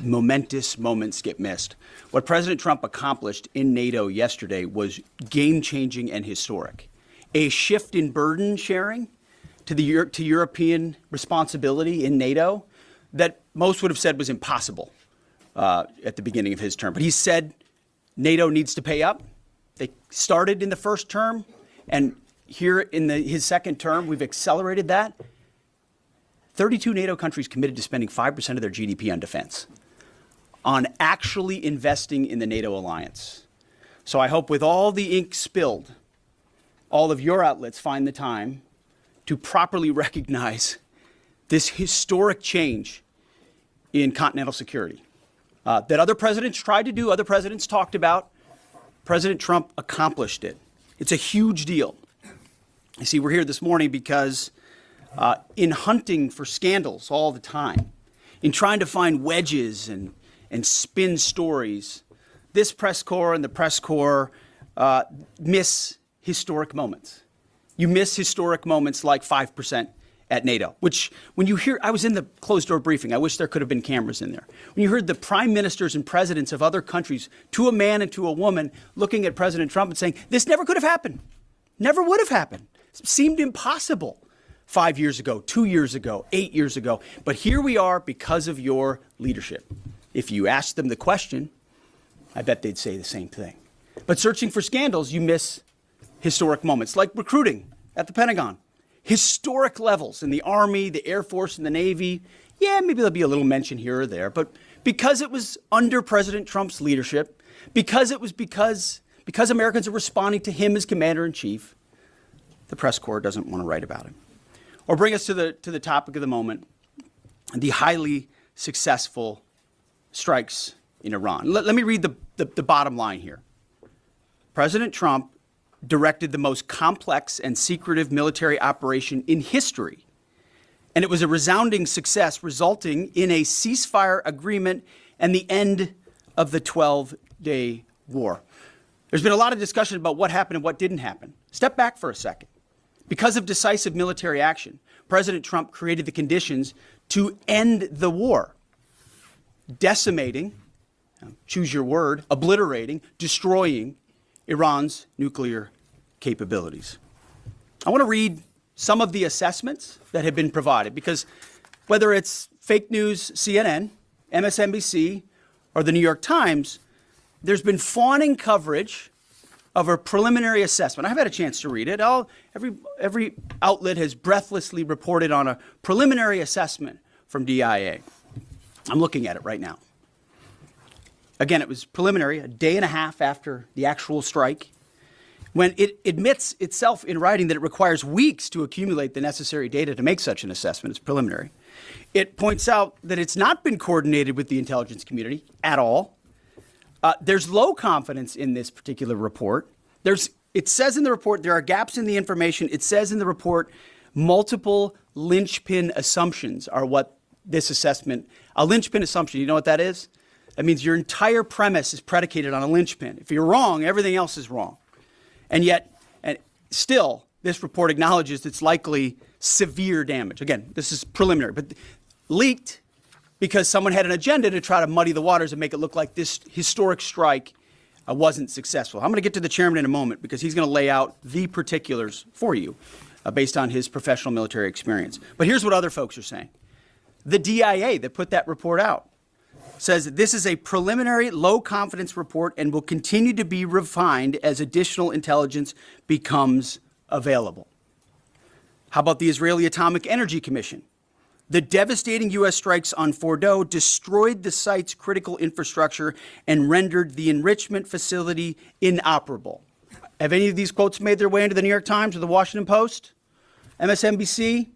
momentous moments get missed. What President Trump accomplished in NATO yesterday was game-changing and historic. A shift in burden sharing to European responsibility in NATO that most would have said was impossible at the beginning of his term. But he said NATO needs to pay up. They started in the first term, and here in his second term, we've accelerated that. 32 NATO countries committed to spending 5% of their GDP on defense, on actually investing in the NATO alliance. So I hope with all the ink spilled, all of your outlets find the time to properly recognize this historic change in continental security that other presidents tried to do, other presidents talked about. President Trump accomplished it. It's a huge deal. You see, we're here this morning because in hunting for scandals all the time, in trying to find wedges and spin stories, this press corps and the press corps miss historic moments. You miss historic moments like 5% at NATO, which when you hear, I was in the closed door briefing, I wish there could have been cameras in there. When you heard the prime ministers and presidents of other countries, to a man and to a woman, looking at President Trump and saying, this never could have happened, never would have happened. It seemed impossible 5 years ago, 2 years ago, 8 years ago. But here we are because of your leadership. If you ask them the question, I bet they'd say the same thing. But searching for scandals, you miss historic moments, like recruiting at the Pentagon. Historic levels in the Army, the Air Force, and the Navy. Yeah, maybe there'll be a little mention here or there, but because it was under President Trump's leadership, because Americans are responding to him as commander-in-chief, the press corps doesn't want to write about it. Or bring us to the topic of the moment, the highly successful strikes in Iran. Let me read the bottom line here. President Trump directed the most complex and secretive military operation in history, and it was a resounding success, resulting in a ceasefire agreement and the end of the 12-day war. There's been a lot of discussion about what happened and what didn't happen. Step back for a second. Because of decisive military action, President Trump created the conditions to end the war, decimating, choose your word, obliterating, destroying Iran's nuclear capabilities. I want to read some of the assessments that have been provided, because whether it's fake news, CNN, MSNBC, or the New York Times, there's been fawning coverage of a preliminary assessment. I've had a chance to read it. Every outlet has breathlessly reported on a preliminary assessment from DIA. I'm looking at it right now. Again, it was preliminary, a day and a half after the actual strike, when it admits itself in writing that it requires weeks to accumulate the necessary data to make such an assessment. It's preliminary. It points out that it's not been coordinated with the intelligence community at all. There's low confidence in this particular report. It says in the report there are gaps in the information. It says in the report multiple linchpin assumptions are what this assessment, a linchpin assumption, you know what that is? That means your entire premise is predicated on a linchpin. If you're wrong, everything else is wrong. And yet, still, this report acknowledges it's likely severe damage. Again, this is preliminary, but leaked because someone had an agenda to try to muddy the waters and make it look like this historic strike wasn't successful. I'm going to get to the chairman in a moment because he's going to lay out the particulars for you based on his professional military experience. But here's what other folks are saying. The DIA that put that report out says that this is a preliminary low-confidence report and will continue to be refined as additional intelligence becomes available. How about the Israeli Atomic Energy Commission? The devastating U.S. strikes on Fordow destroyed the site's critical infrastructure and rendered the enrichment facility inoperable. Have any of these quotes made their way into the New York Times or the Washington Post? MSNBC?